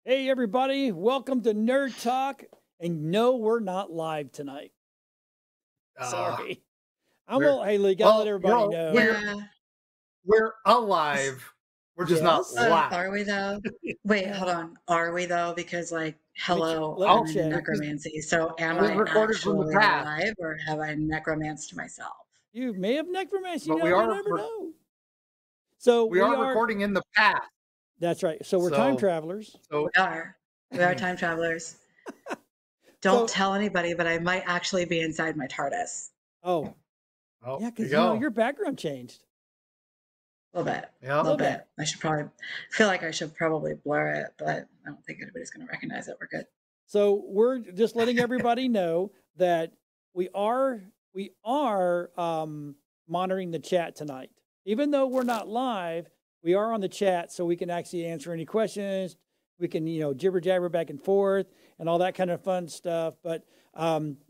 Hey, everybody. Welcome to Nerd Talk. And no, we're not live tonight. Sorry. Hey, Lee, gotta let everybody know. We're alive. We're just not live. Are we, though? Wait, hold on. Are we, though? Because, like, hello, I'm in necromancy. So am I actually alive, or have I necromanced myself? You may have necromanced. You But never know. So we are recording in the past. That's right. So we're time travelers. We are time travelers. Don't tell anybody, but I might actually be inside my TARDIS. Oh, yeah, because your background changed. A little bit. Yeah, a little bit. I feel like I should probably blur it, but I don't think anybody's going to recognize it. We're good. So we're just letting everybody know that we are monitoring the chat tonight. Even though we're not live, we are on the chat, so we can actually answer any questions. We can, jibber jabber back and forth and all that kind of fun stuff. But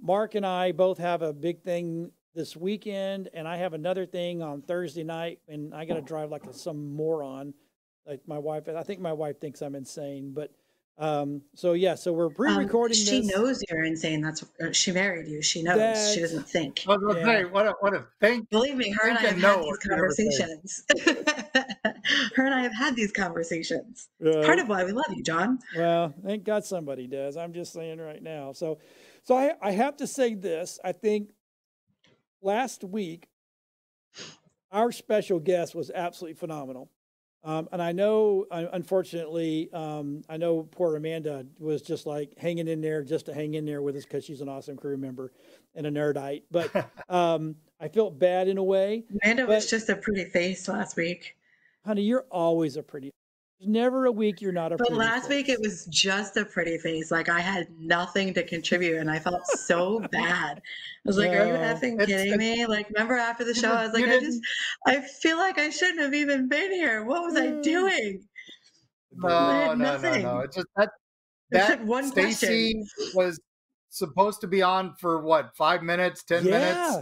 Mark and I both have a big thing this weekend, and I have another thing on Thursday night, and I got to drive like some moron. Like my wife, I think my wife thinks I'm insane, but so we're pre-recording this. She knows you're insane. She married you. She knows. She doesn't think. I was going to say, what a thing. Believe me, her and I have had these conversations. Her and I have had these conversations. It's part of why we love you, John. Well, thank God somebody does. I'm just saying right now. So I have to say this. I think last week, our special guest was absolutely phenomenal. And I know, unfortunately, I know poor Amanda was just like hanging in there just to hang in there with us because she's an awesome crew member and a nerdite. But I felt bad in a way. Amanda was just a pretty face last week. Honey, you're always a pretty. There's never a week you're not a pretty face. But last week it was just a pretty face. Like I had nothing to contribute, and I felt so bad. I was like, "Are you effing kidding me?" Like, remember after the show, I was like, I feel like I shouldn't have even been here. What was I doing? No. It's just that one Stacy was supposed to be on for what, 5 minutes, 10 minutes,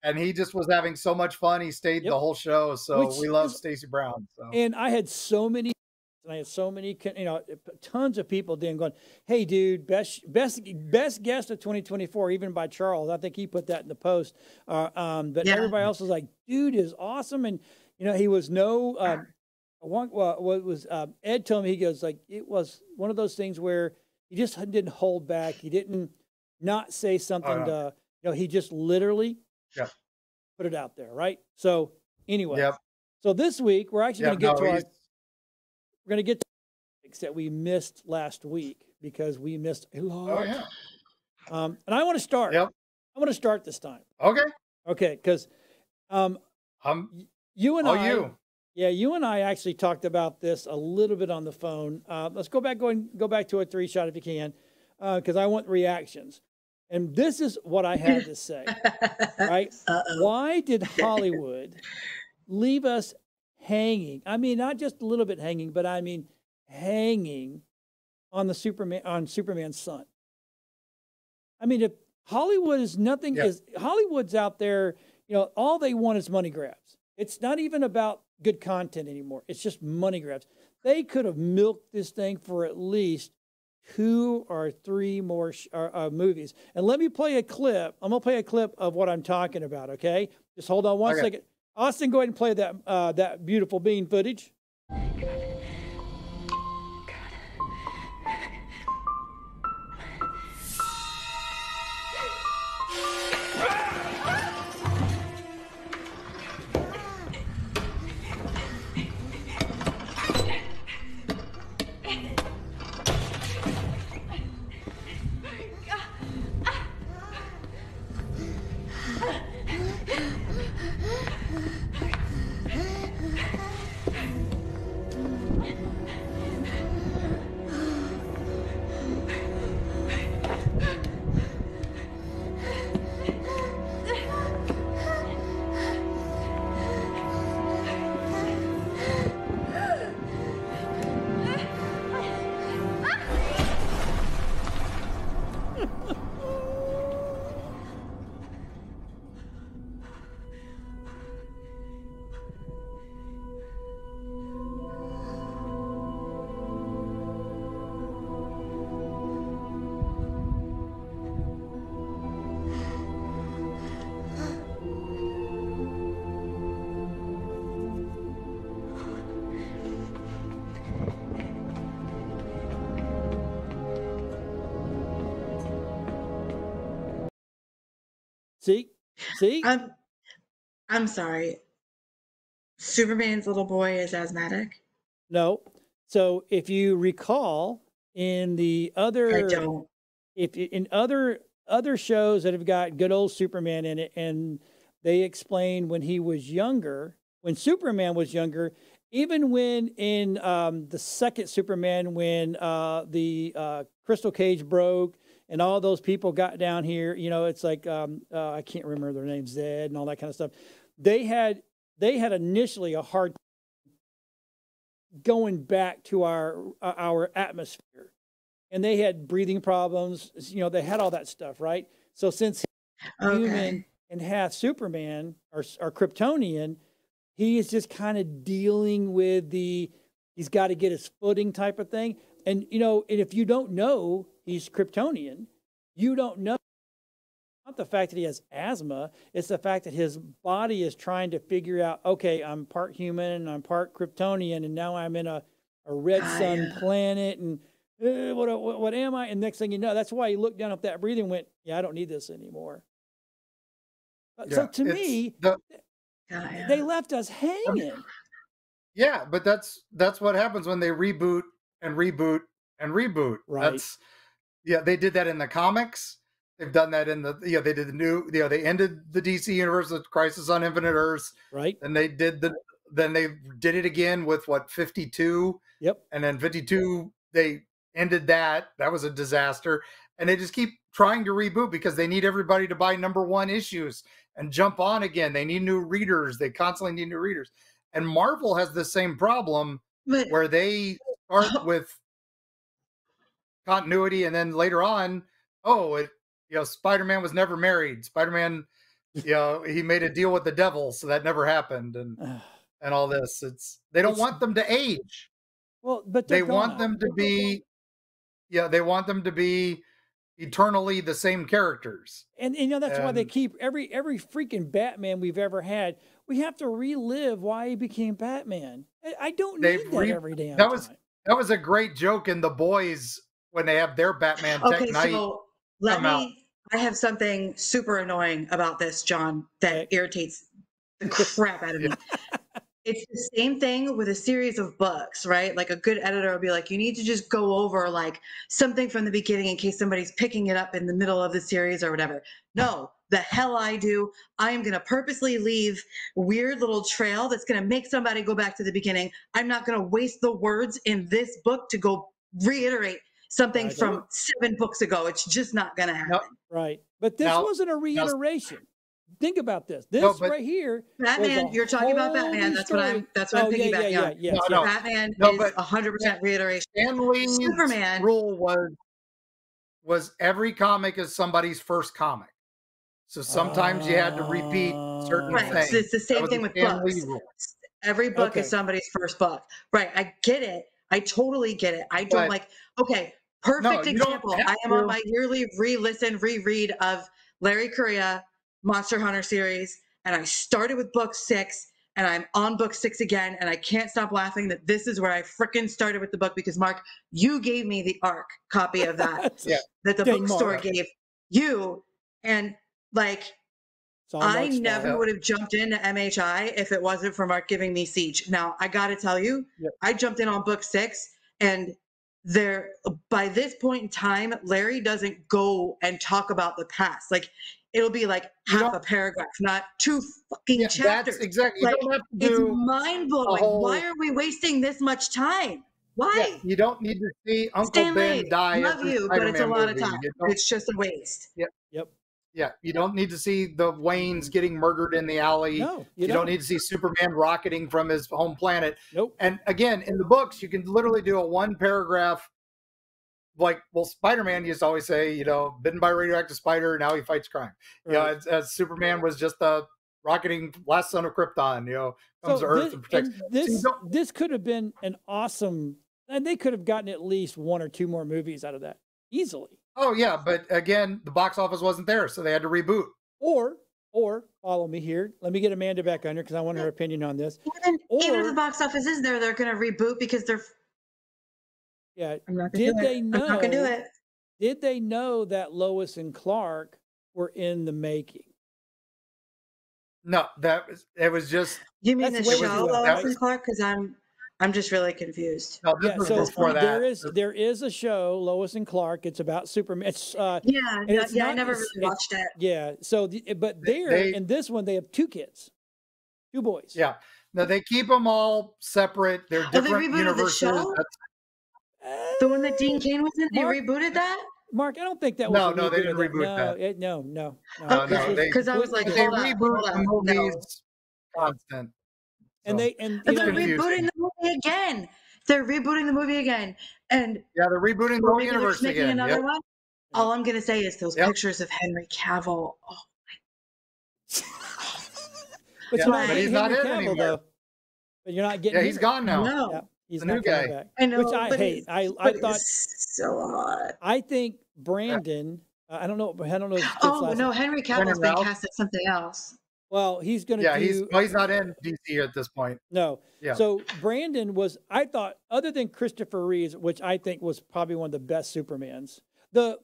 and he just was having so much fun. He stayed the whole show. So we love Stacey Brown. So. And I had so many, tons of people then going, "Hey, dude, best guest of 2024, even by Charles." I think he put that in the post. But everybody else was like, "Dude is awesome," and he was Ed told me, he goes like, it was one of those things where he just didn't hold back. He didn't not say something he just literally. Put it out there, right? So anyway, so this week we're actually going to get we're going to get to topics that we missed last week because we missed a lot. And I want to start. I want to start this time. Okay, because you and you and I actually talked about this a little bit on the phone. Let's go back to a 3-shot if you can, because I want reactions. And this is what I had to say, right? Why did Hollywood leave us hanging? I mean, not just a little bit hanging, but I mean hanging on Superman's son. I mean, if Hollywood is nothing, Hollywood's out there, all they want is money grabs. It's not even about good content anymore. It's just money grabs. They could have milked this thing for at least 2 or 3 more movies. And let me play a clip. I'm going to play a clip of what I'm talking about, okay? Just hold on one second. Austin, go ahead and play that beautiful bean footage. See? I'm sorry. Superman's little boy is asthmatic? No. So if you recall in the other, I don't. If in other shows that have got good old Superman in it, and they explain when he was younger, when Superman was younger, even when in the second Superman, when the crystal cage broke and all those people got down here, you know, it's like I can't remember their names, Zed and all that kind of stuff. They had initially a hard going back to our atmosphere, and they had breathing problems. You know, they had all that stuff, right? So since human and half Superman or Kryptonian, he is just kind of dealing with he's got to get his footing type of thing. And, you know, and if you don't know he's Kryptonian, you don't know. Not the fact that he has asthma, it's the fact that his body is trying to figure out, okay, I'm part human and I'm part Kryptonian, and now I'm in a red sun planet, and what am I? And next thing you know, that's why he looked down at that breathing and went, yeah, I don't need this anymore. So to me, they left us hanging. Yeah, but that's what happens when they reboot and reboot and reboot. Right. They did that in the comics. They've done that in the, they did the new, they ended the DC universe with Crisis on Infinite Earths. Right. And they did it again with 52. Yep. And then 52, they ended that. That was a disaster. And they just keep trying to reboot because they need everybody to buy #1 issues and jump on again. They need new readers. They constantly need new readers. And Marvel has the same problem where they start with continuity, and then later on, Spider-Man was never married. Spider-Man, he made a deal with the devil, so that never happened, and all this. They don't want them to age. Well, but they want them to be, they want them to be eternally the same characters. And that's why they keep every freaking Batman we've ever had. We have to relive why he became Batman. I don't need that every damn time. That was a great joke in The Boys when they have their Batman Tech Night. So I have something super annoying about this, John, that irritates the crap out of me. It's the same thing with a series of books, right? Like a good editor will be like, you need to just go over like something from the beginning in case somebody's picking it up in the middle of the series or whatever. No, the hell I do. I am going to purposely leave a weird little trail that's going to make somebody go back to the beginning. I'm not going to waste the words in this book to go reiterate something from 7 books ago. It's just not going to happen. Right. But this wasn't a reiteration. Think about this. Right here. Batman, you're talking about Batman. That's what I'm piggybacking on. Yeah. Batman is 100% reiteration. Stan Lee's rule was every comic is somebody's first comic. So sometimes you had to repeat certain things. So it's the same thing with books. Every book is somebody's first book. Right. I get it. I totally get it. I don't perfect example. I am on my yearly reread of Larry Correia Monster Hunter series, and I started with book 6, and I'm on book 6 again, and I can't stop laughing that this is where I frickin' started with the book because, Mark, you gave me the ARC copy of that that the bookstore gave you, and I never would have jumped into MHI if it wasn't for Mark giving me Siege. Now, I got to tell you, I jumped in on book 6, and by this point in time, Larry doesn't go and talk about the past. It'll be like half a paragraph, not 2 fucking chapters. That's exactly. It's mind-blowing. Why are we wasting this much time? Why? Yeah, you don't need to see Uncle Stanley, Ben die. Love you, but it's a lot of time. It's just a waste. Yep. Yeah, you don't need to see the Waynes getting murdered in the alley. No, you don't need to see Superman rocketing from his home planet. Nope. And again, in the books, you can literally do a 1-paragraph. Spider-Man used to always say, bitten by a radioactive spider, now he fights crime. Right. As Superman was just a rocketing last son of Krypton, comes to Earth and protects. This could have been an awesome, and they could have gotten at least 1 or 2 more movies out of that easily. Oh yeah, but again, the box office wasn't there, so they had to reboot. Or follow me here. Let me get Amanda back on here because I want her opinion on this. Even if the box office is there, they're going to reboot because they're. Yeah. I'm not gonna do it. Did they know that Lois and Clark were in the making? No, it was just. You mean the show Lois and Clark? Because I'm just really confused. No, this was before that. There is a show, Lois and Clark. It's about Superman. It's I never really watched it. Yeah. So, but in this one, they have 2 kids, 2 boys. Yeah. No, they keep them all separate. They're different universes. The one that Dean Cain was in, they rebooted that? Mark, I don't think that was. No, they didn't reboot that. No. Because I was like, they reboot the movies constant. And they're rebooting the movie again. They're rebooting the movie again. And yeah, they're rebooting the whole universe again. Another one. All I'm gonna say is those pictures of Henry Cavill. Oh my! But he's not in anymore. Though. But you're not getting. Yeah, he's gone now. No. Yeah, he's a new guy. Back. I know, which I hate. I thought so hot. I think Brandon. I don't know. No, Henry Cavill's been cast as something else. Well, he's going to. Yeah, he's not in DC at this point. No. Yeah. So Brandon was. I thought, other than Christopher Reeves, which I think was probably one of the best Supermans. The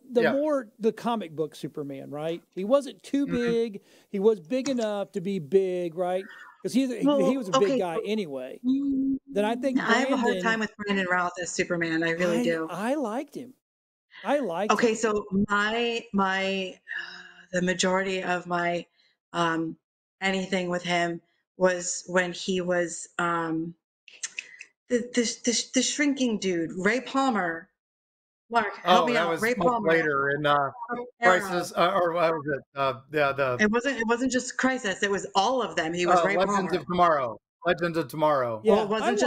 comic book Superman, right? He wasn't too big. He was big enough to be big, right? Because he was a big guy anyway. Then I think I have a hard time with Brandon Routh as Superman. I really do. I liked him. Okay, so the majority of my anything with him was when he was the shrinking dude, Ray Palmer. Mark, help me out. Ray Palmer. Later in Crisis, or what was it? It wasn't just Crisis. It was all of them. He was Ray Legends Palmer. Legends of Tomorrow. Yeah, well, it wasn't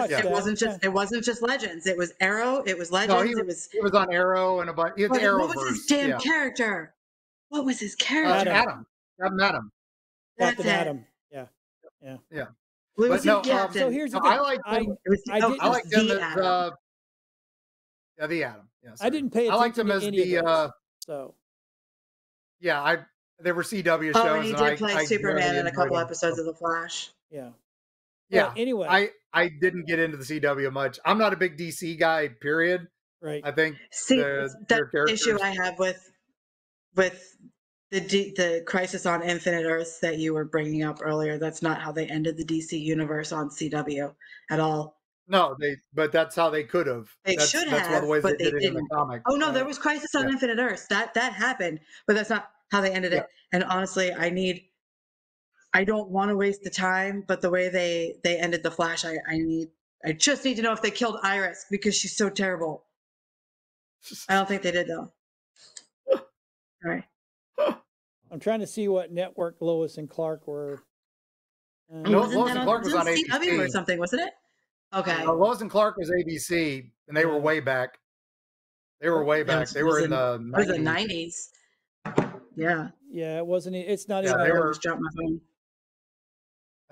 just Legends. It was Arrow. It was Legends. No, he was on Arrow and a bunch. What was his damn character? What was his character? Adam. That's Adam. Yeah. But so here's the thing. I like him. I like him as the Atom. Yeah, I didn't pay attention. I liked him as the so. Yeah, there were CW shows. And he did play Superman in a couple episodes of The Flash. Yeah. Yeah. Well, anyway, I didn't get into the CW much. I'm not a big DC guy. Period. Right. I think the issue I have with the Crisis on Infinite Earths that you were bringing up earlier. That's not how they ended the DC universe on CW at all. No, but that's how they could have. That's one of the ways but they did it in the comic. Oh no, there was Crisis on Infinite Earths. That happened, but that's not how they ended it. And honestly, I don't want to waste the time, but the way they ended the Flash, I just need to know if they killed Iris because she's so terrible. I don't think they did though. All right. I'm trying to see what network Lois and Clark were. Lois and Clark was on ABC CW or something, wasn't it? Okay. Lois and Clark was ABC, and they were way back. They were way back. They were in the 90s. Yeah. Yeah, it wasn't. It's not even. They were. Dropped my phone.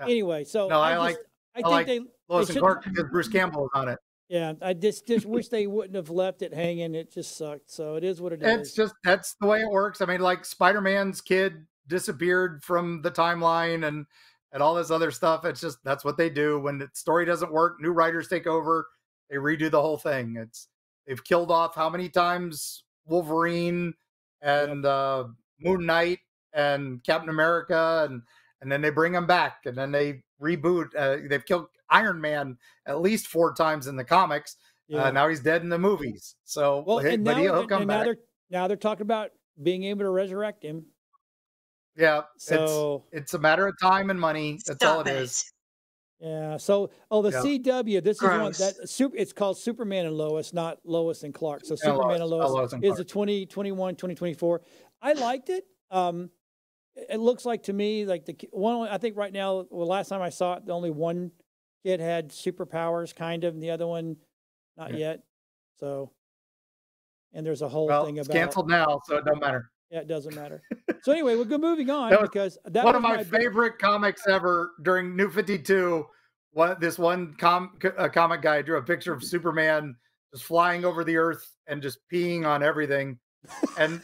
Anyway, so no, I think Lois and Clark because Bruce Campbell was on it. Yeah, I just wish they wouldn't have left it hanging. It just sucked. So it is what it is. That's the way it works. I mean, like Spider-Man's kid disappeared from the timeline and all this other stuff. It's just that's what they do when the story doesn't work. New writers take over. They redo the whole thing. They've killed off how many times Wolverine and Moon Knight and Captain America and then they bring them back and then they reboot. They've killed Iron Man at least 4 times in the comics. Now he's dead in the movies. So, he'll come back. Now they're talking about being able to resurrect him. Yeah. So it's a matter of time and money. That's all it is. Yeah. So, the CW. This Gross. is one it's called Superman and Lois, not Lois and Clark. So Superman and Lois is the 2021, 2024. I liked it. It looks like to me like the one. I think right now, last time I saw it, the only one kid had superpowers, kind of, and the other one not yet. So, and there's a whole thing about it's canceled now, so it don't matter. Yeah, it doesn't matter. So anyway, we're moving on because that one of my favorite comics ever during New 52. This one comic guy drew a picture of Superman just flying over the earth and just peeing on everything, and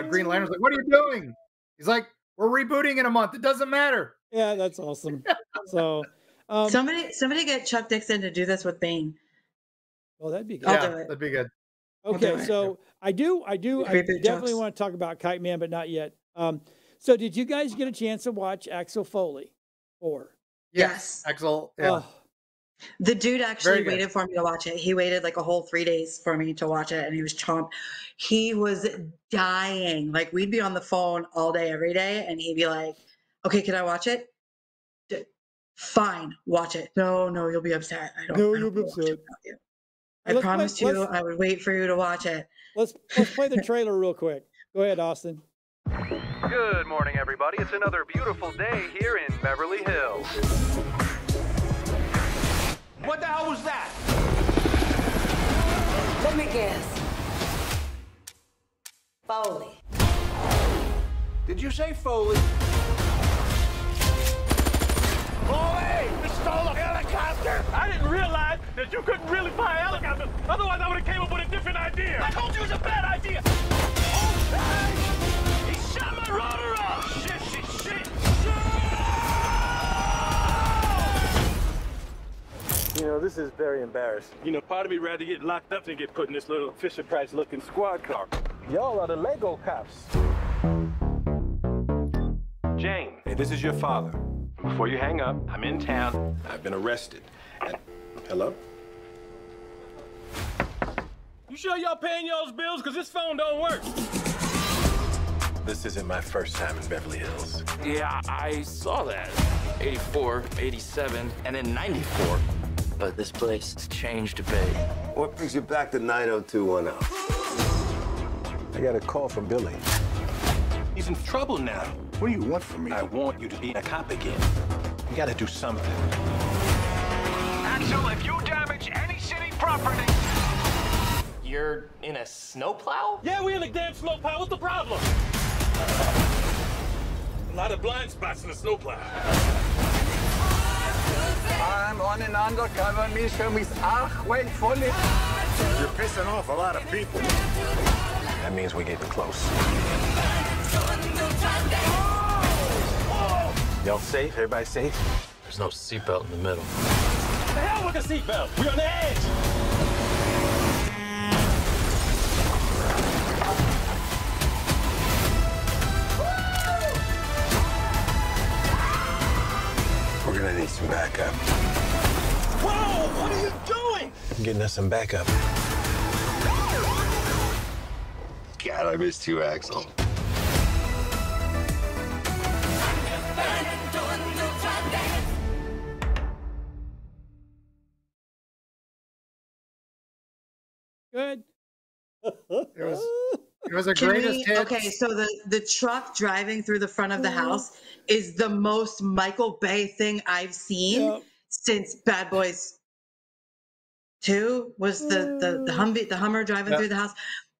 Green Lantern's like, "What are you doing?" He's like, "We're rebooting in a month. It doesn't matter." Yeah, that's awesome. So somebody get Chuck Dixon to do this with Bane. Well, that'd be good. I'll do it. That'd be good. Okay, so I definitely want to talk about Kite-Man, but not yet. So did you guys get a chance to watch Axel Foley 4? Yes. Axel. Yeah. Oh. The dude actually waited for me to watch it. He waited like a whole 3 days for me to watch it, and he was chomped. He was dying. Like, we'd be on the phone all day, every day, and he'd be like, okay, can I watch it? Fine, watch it. No, you'll be upset. You'll be upset. I promised you I would wait for you to watch it. Let's play the trailer real quick. Go ahead, Austin. Good morning, everybody. It's another beautiful day here in Beverly Hills. What the hell was that? Let me guess. Foley. Did you say Foley? Foley! You stole a helicopter! I didn't realize that you couldn't really fly a helicopter. Otherwise, I would have came up with a different idea. I told you it was a bad idea. Oh, he shot my rotor off. Shit. You know, this is very embarrassing. You know, part of me rather get locked up than get put in this little Fisher-Price looking squad car. Y'all are the Lego cops. Jane, hey, this is your father. Before you hang up, I'm in town. I've been arrested. And... Hello? You sure y'all paying y'all's bills? Because this phone don't work. This isn't my first time in Beverly Hills. Yeah, I saw that. 84, 87, and then 94. But this place has changed a bit. What brings you back to 90210? I got a call from Billy. He's in trouble now. What do you want from me? I want you to be a cop again. You gotta do something. Axel, if you damage any city property... You're in a snowplow? Yeah, we in a damn snowplow. What's the problem? A lot of blind spots in the snowplow. I'm on an undercover mission with Achway Foley. You're pissing off a lot of people. That means we're getting close. Y'all safe? Everybody safe? There's no seatbelt in the middle. The hell with the seatbelt? We're on the edge. We're gonna need some backup. Whoa! What are you doing? I'm getting us some backup. God, I missed you, Axel. Good. It was a greatest hit. Okay, so the truck driving through the front of the house is the most Michael Bay thing I've seen since Bad Boys 2 was the Hummer driving through the house.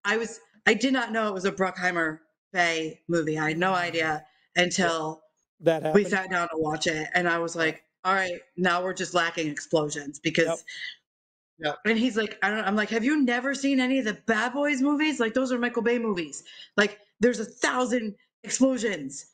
I did not know it was a Bruckheimer Bay movie. I had no idea until we sat down to watch it, and I was like, all right, now we're just lacking explosions because and he's like, I'm like, have you never seen any of the Bad Boys movies? Like, those are Michael Bay movies. Like, there's 1,000 explosions.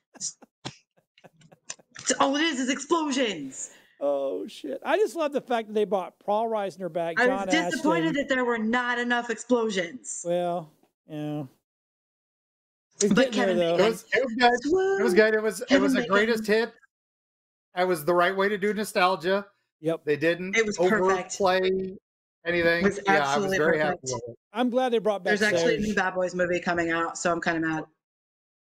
All it is explosions. Oh, shit. I just love the fact that they brought Paul Reisner back. I was disappointed that there were not enough explosions. Well, yeah. But Kevin, it was good. It was a greatest hit. It was the right way to do nostalgia. Yep. They didn't overplay anything. I was very happy with it. I'm glad they brought back There's actually a new Bad Boys movie coming out, so I'm kind of mad.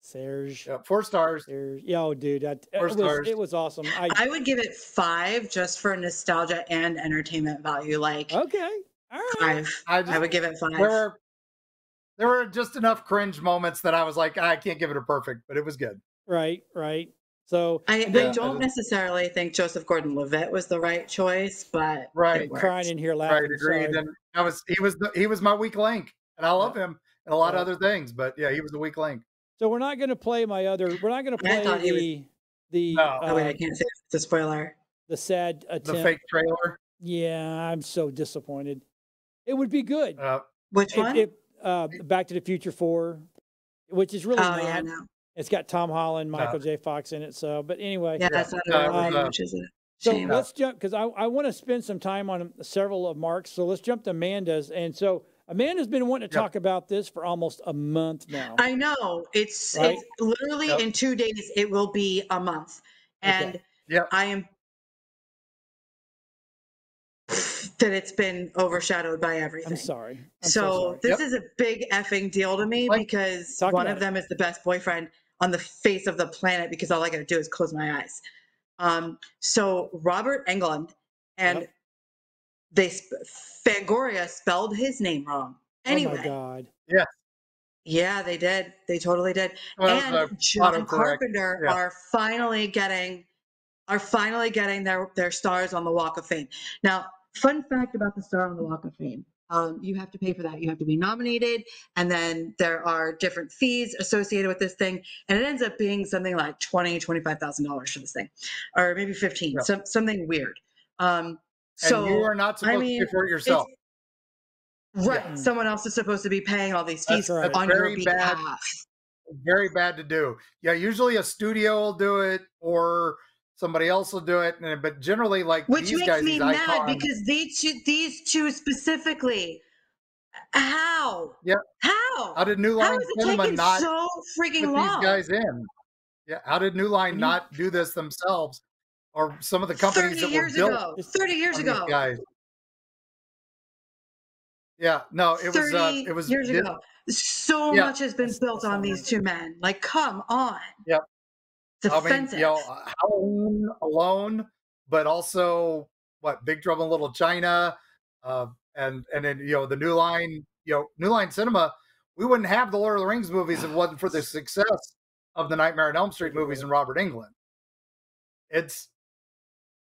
Serge. 4 stars. Serge. Yo, dude. 4 stars. It was awesome. I would give it 5 just for nostalgia and entertainment value. Like, okay. All right. 5. I would give it 5. There were just enough cringe moments that I was like, I can't give it a perfect, but it was good. Right. So I don't necessarily think Joseph Gordon-Levitt was the right choice, but crying in here laughing. Right, agreed. And he was my weak link, and I love him and a lot of other things, but yeah, he was a weak link. So we're not going to play we're not going to play I can't say it's a spoiler. The sad attempt. The fake trailer. Yeah, I'm so disappointed. It would be good. Which one? Back to the Future 4, which is really no. It's got Tom Holland, Michael J. Fox in it. So, but anyway. Yeah, that's not which is a shame. So let's jump, because I want to spend some time on several of Mark's. So let's jump to Amanda's. And so Amanda's been wanting to talk about this for almost a month now. I know. It's literally in 2 days, it will be a month. And I am that it's been overshadowed by everything. I'm sorry. So this is a big effing deal to me because one of them is the best boyfriend on the face of the planet because all I got to do is close my eyes. So Robert Englund and Fangoria spelled his name wrong. Anyway. Oh my God. Yeah. Yeah, they did. They totally did. Well, and John Carpenter are finally getting their stars on the Walk of Fame. Now, fun fact about the star on the Walk of Fame. You have to pay for that. You have to be nominated, and then there are different fees associated with this thing, and it ends up being something like $25,000 for this thing, or maybe 15, something weird. So and you are not supposed to pay for it yourself. Right. Someone else is supposed to be paying all these fees on your behalf. Very bad to do. Yeah, usually a studio will do it or somebody else will do it. But generally, like which these makes guys, me mad because these two specifically. How? Yeah. How did New Line Cinema not so freaking put long? These guys in? Yeah. How did New Line not do this themselves? Or some of the companies that were built 30 years ago. Guys. Yeah, no, it was years ago. So much has been built on these two men. Like, come on. Yep. It's offensive. Halloween alone, but also Big Trouble in Little China, and then the New Line Cinema. We wouldn't have the Lord of the Rings movies if it wasn't for the success of the Nightmare on Elm Street movies and Robert Englund.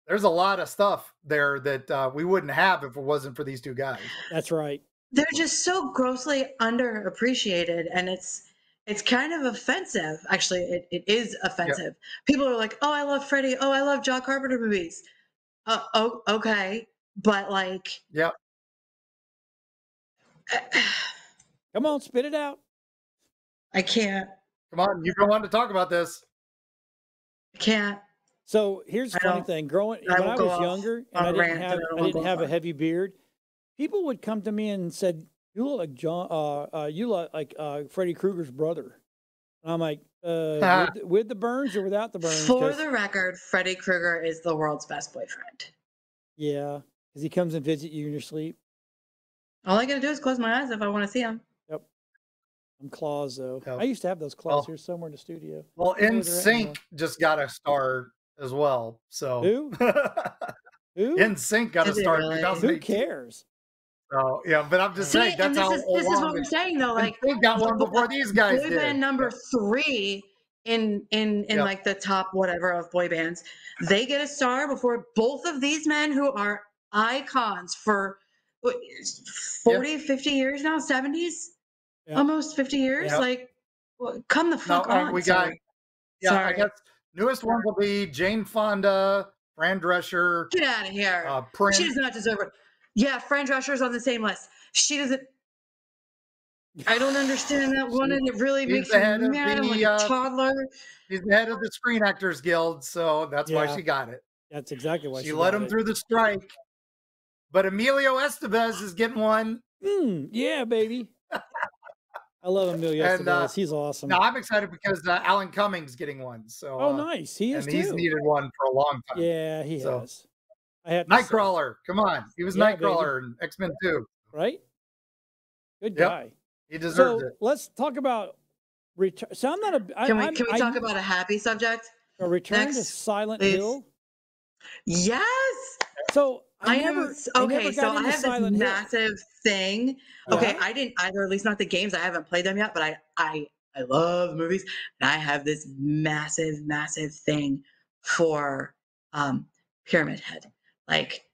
There's a lot of stuff there that we wouldn't have if it wasn't for these two guys. That's right. They're just so grossly underappreciated, and it's kind of offensive. Actually, it is offensive. People are like, "Oh, I love Freddy. Oh, I love John Carpenter movies." Oh, okay, but like, come on, spit it out. I can't. Come on, you've been wanting to talk about this. I can't. So here's the funny thing: when I was younger and I didn't have a heavy beard, people would come to me and said, "You look like you look like Freddy Krueger's brother." And I'm like, with the burns or without the burns? For the record, Freddy Krueger is the world's best boyfriend. Yeah, because he comes and visits you in your sleep. All I gotta do is close my eyes if I want to see him. Yep. I'm claws though. I used to have those claws here somewhere in the studio. Well, NSYNC just got a star as well. So who? NSYNC got a star. Really? Who cares? So yeah, but I'm just saying that's this is what we're saying though. Like they got one before these guys boy did. Band number 3 in like the top whatever of boy bands, they get a star before both of these men who are icons for 40, 50 years now, 70s, almost 50 years. Like, come the fuck on. We got. Yeah, I guess newest ones will be Jane Fonda, Fran Drescher. Get out of here. Prince. She does not deserve it. Yeah, Fran Drescher's on the same list. She doesn't. I don't understand that one, and it really makes me mad. I'm like a toddler. She's the head of the Screen Actors Guild, so that's why she got it. That's exactly why she let him through the strike. But Emilio Estevez is getting one. Yeah, baby. I love Emilio Estevez. He's awesome. No, I'm excited because Alan Cummings getting one. So nice. He is and too. He's needed one for a long time. Yeah, he has. Nightcrawler. Come on. He was Nightcrawler in X-Men 2. Right? Good guy. He deserves it. Let's talk about return. So I'm not a. Can we talk about a happy subject? A return to Silent Hill. Yes. So I have this massive thing. Okay, I didn't either, at least not the games. I haven't played them yet, but I love movies, and I have this massive thing for Pyramid Head. Like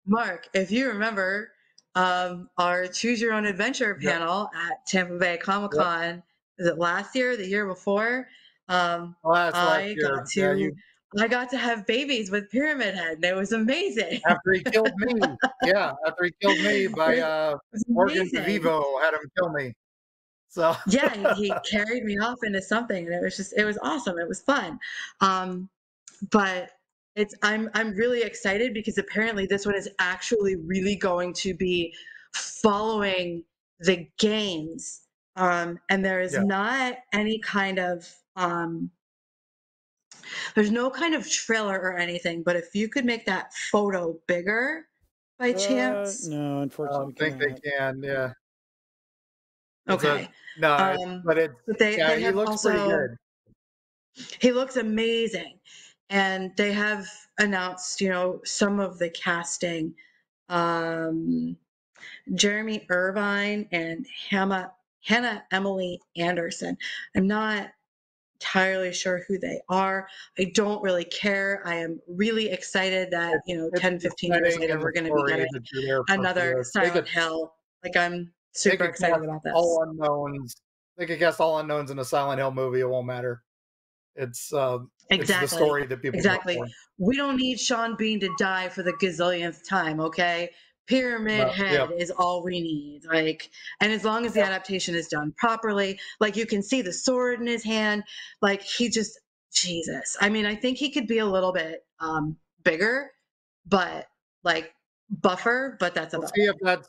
Mark, if you remember our Choose Your Own Adventure panel at Tampa Bay Comic-Con, was it last year or the year before? Last year. I got to have babies with Pyramid Head, and it was amazing. After he killed me. After he killed me by Morgan DeVivo had him kill me. So he carried me off into something, and it was awesome. It was fun. But I'm really excited because apparently this one is actually really going to be following the games. And there is not any kind of there's no kind of trailer or anything, but if you could make that photo bigger by chance. No, unfortunately. I don't think they can, yeah. Okay. He looks pretty good. He looks amazing. And they have announced, you know, some of the casting. Jeremy Irvine and Hannah Emily Anderson. I'm not entirely sure who they are. I don't really care. I am really excited that, you know, 10, 15 years later, we're going to be getting another Silent Hill. Like, I'm super excited about this. All unknowns. They could guess all unknowns in a Silent Hill movie. It won't matter. It's the story that people We don't need Sean Bean to die for the gazillionth time, okay? Pyramid Head is all we need. Like, and as long as the adaptation is done properly, like you can see the sword in his hand, like he just Jesus. I mean, I think he could be a little bit bigger, but like buffer, but that's about it.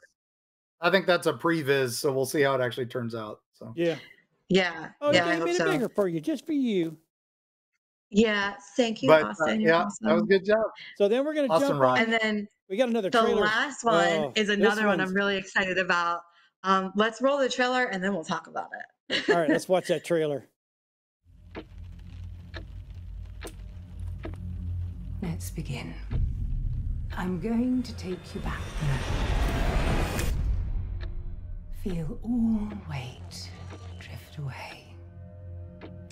I think that's a previs, so we'll see how it actually turns out. So yeah. Oh, yeah, I made it bigger for you, just for you. Yeah, thank you, Austin. Awesome. That was a good job. So then we're going to jump on. And then we got another the trailer. last one is another one I'm really excited about. Let's roll the trailer and then we'll talk about it. All right, let's watch that trailer. Let's begin. I'm going to take you back. Feel all weight drift away.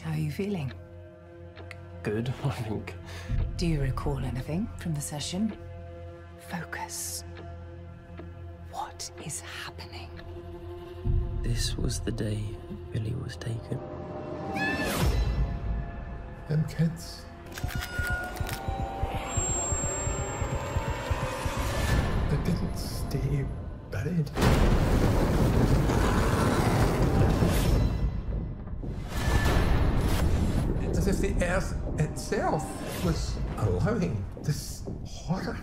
How are you feeling? Good, I think. Do you recall anything from the session? Focus. What is happening? This was the day Billy was taken. Them kids. They didn't stay buried. As if the earth itself was allowing this horror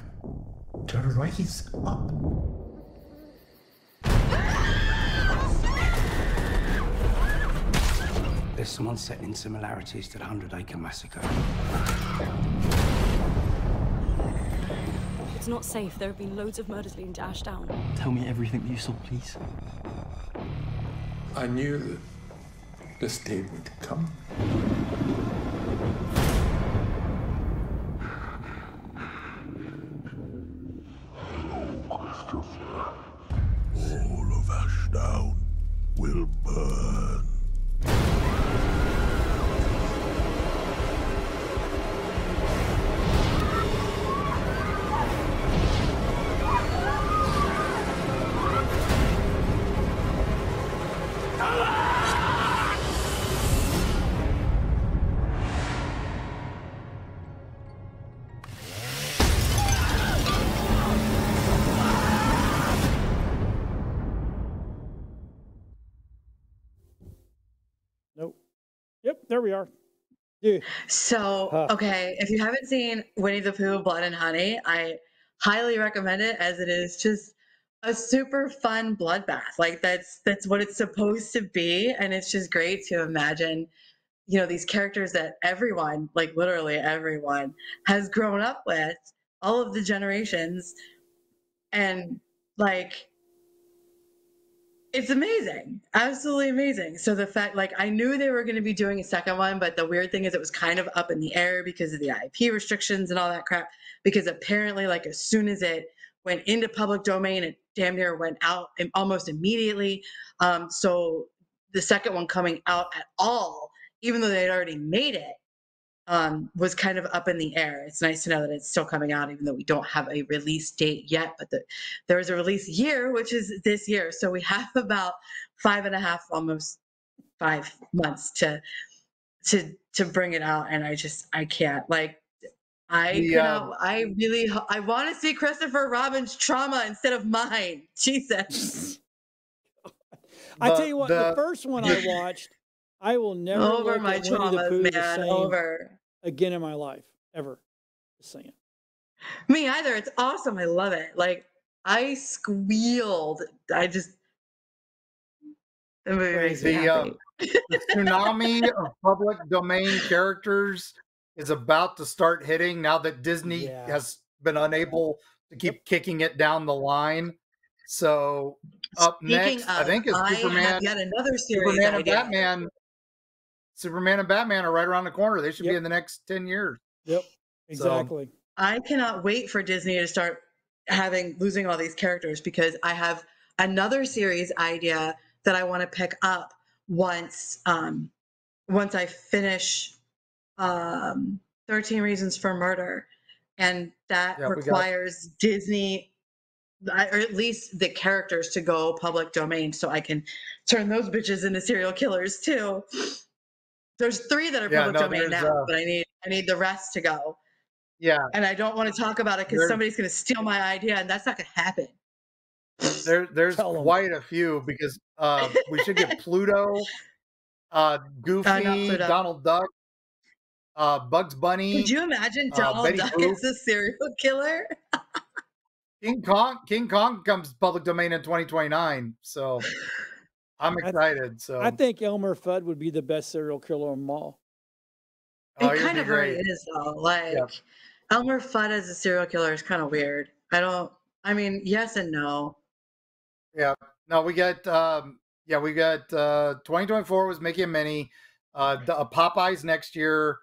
to rise up. There's some unsettling similarities to the 100 Acre Massacre. It's not safe. There have been loads of murders leading to Ashdown. Tell me everything that you saw, please. I knew that this day would come. All of Ashdown will burn. There we are. Dude. So, okay, if you haven't seen Winnie the Pooh, Blood and Honey, I highly recommend it, as it is just a super fun bloodbath. Like that's what it's supposed to be, and it's just great to imagine, you know, these characters that everyone, like literally everyone, has grown up with, all of the generations, and like it's amazing. Absolutely amazing. So the fact, like, I knew they were going to be doing a second one, but the weird thing is it was kind of up in the air because of the IP restrictions and all that crap, because apparently, like, as soon as it went into public domain, it damn near went out almost immediately. So the second one coming out at all, even though they had already made it, was kind of up in the air. It's nice to know that it's still coming out, even though we don't have a release date yet, but there is a release year, which is this year. So we have about 5.5, almost 5 months to bring it out. And I can't, like, I want to see Christopher Robin's trauma instead of mine. Jesus. I tell you what, the first one I watched, I will never look at Winnie the Pooh the same again in my life, ever. Just saying. Me either. It's awesome. I love it. Like, I squealed. The movie makes me happy. The tsunami of public domain characters is about to start hitting now that Disney has been unable to keep kicking it down the line. So up next, I think is Superman. Yet another series Superman and Batman. Superman and Batman are right around the corner. They should be in the next 10 years. Yep, exactly. So, I cannot wait for Disney to start losing all these characters, because I have another series idea that I want to pick up once I finish 13 Reasons for Murder, and that requires Disney, or at least the characters, to go public domain so I can turn those bitches into serial killers too. There's 3 that are public domain now, but I need the rest to go. Yeah. And I don't want to talk about it because somebody's going to steal my idea, and that's not going to happen. There's quite a few, because we should get Pluto, Goofy, Donald Duck, Bugs Bunny. Could you imagine Donald Duck is a serial killer? King Kong comes public domain in 2029, so I'm excited. I think Elmer Fudd would be the best serial killer of them all. It kind of already is, though. Like, Elmer Fudd as a serial killer is kind of weird. I mean, yes and no. Yeah. No, we got 2024 was Mickey and Minnie, Popeyes next year,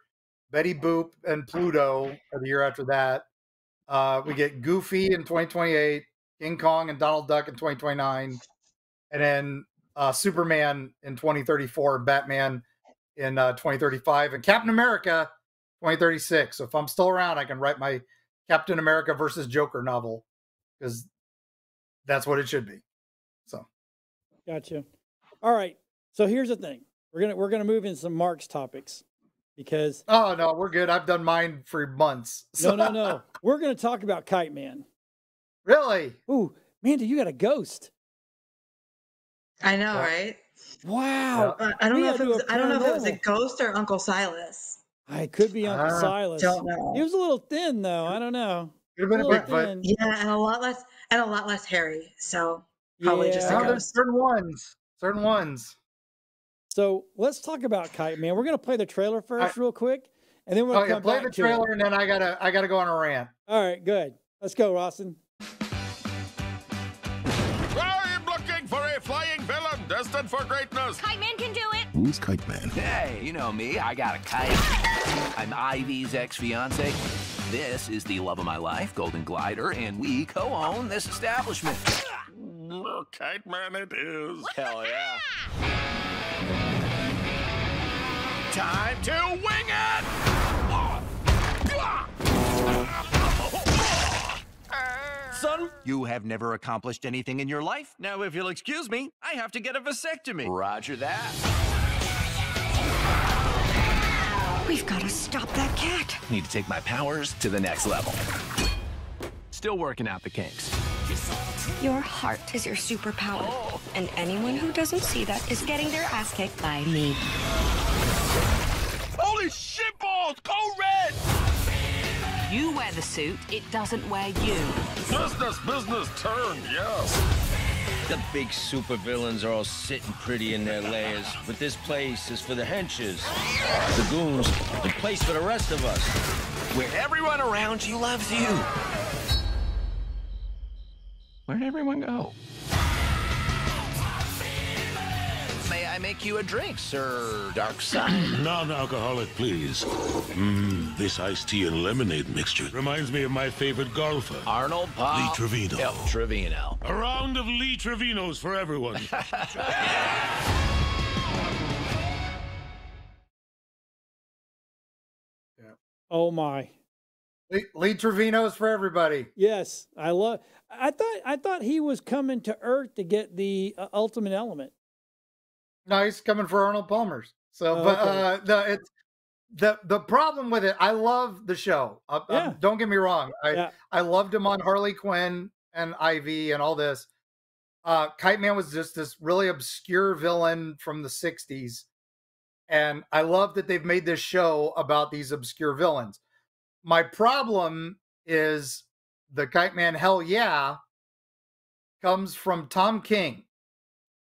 Betty Boop and Pluto are the year after that. We get Goofy in 2028, King Kong and Donald Duck in 2029, and then Superman in 2034, Batman in 2035, and Captain America 2036. So if I'm still around, I can write my Captain America versus Joker novel, because that's what it should be. So, gotcha. All right. So here's the thing: we're gonna move into some Mark's topics, because no, we're good. I've done mine for months. So. No. We're gonna talk about Kite-Man. Really? Ooh, Mandy, you got a ghost. I know, right? Wow. I don't know if it was a ghost or Uncle Silas. I could be Uncle Silas. Don't know. He was a little thin, though. I don't know. Could have been a big foot. Yeah, and a lot less hairy. So probably just a ghost. Certain ones. So let's talk about Kite-Man. We're gonna play the trailer first, real quick, and then we'll come play back the trailer, and then I gotta go on a rant. All right, good. Let's go, Rawson. I'm looking for a flying villain destined for greatness. Kite-Man can do it. Who's Kite-Man? Hey, you know me. I got a kite. I'm Ivy's ex-fiance. This is the love of my life, Golden Glider, and we co-own this establishment. Kite-Man it is. Hell yeah. Time to wing it! Son, you have never accomplished anything in your life. Now, if you'll excuse me, I have to get a vasectomy. Roger that. We've got to stop that cat. Need to take my powers to the next level. Still working out the kinks. Your heart is your superpower, and anyone who doesn't see that is getting their ass kicked by me. Holy shitballs! Go red! You wear the suit, it doesn't wear you. Business turn, yes. The big supervillains are all sitting pretty in their layers, but this place is for the henches, the goons, the place for the rest of us. Where everyone around you loves you. Where'd everyone go? May I make you a drink, Sir Darkside? Non-alcoholic, please. This iced tea and lemonade mixture reminds me of my favorite golfer, Arnold Paul. Lee Trevino. Yep, Trevino. A round of Lee Trevinos for everyone. Oh my. Lee Trevino's for everybody. Yes, I thought he was coming to Earth to get the ultimate element. No, he's coming for Arnold Palmer's. So, it's the problem with it. I love the show. Don't get me wrong. I loved him on Harley Quinn and Ivy and all this. Kite-Man was just this really obscure villain from the 60s. And I love that they've made this show about these obscure villains. my problem is the Kite-Man Hell Yeah comes from Tom King.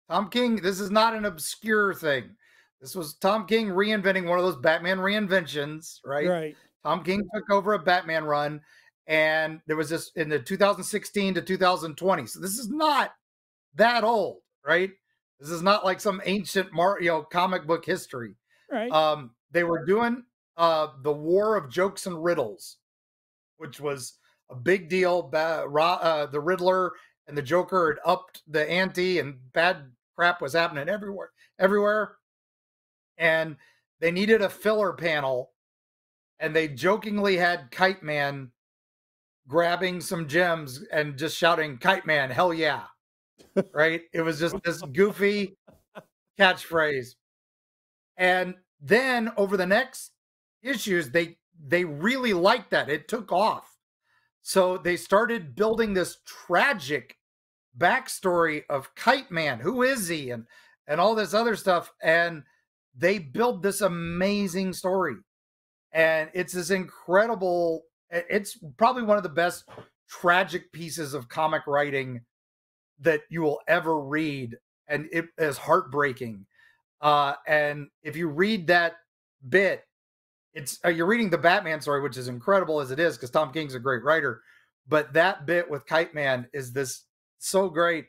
Tom King, this is not an obscure thing. This was Tom King reinventing one of those Batman reinventions, right? Right. Tom King took over a Batman run, and there was this in the 2016 to 2020. So this is not that old, right? This is not like some ancient comic book history. Right. They were doing the War of Jokes and Riddles, which was a big deal. The Riddler and the Joker had upped the ante, and bad crap was happening everywhere. And they needed a filler panel, and they jokingly had Kite-Man grabbing some gems and just shouting, "Kite-Man, hell yeah." Right? It was just this goofy catchphrase. And then over the next issues, they really liked that. It took off. So they started building this tragic backstory of Kite-Man. Who is he? And all this other stuff. And they built this amazing story. And it's this incredible, it's probably one of the best tragic pieces of comic writing that you will ever read. And it is heartbreaking. And if you read that bit, it's you're reading the Batman story, which is incredible as it is, because Tom King's a great writer. But that bit with Kite-Man is this so great.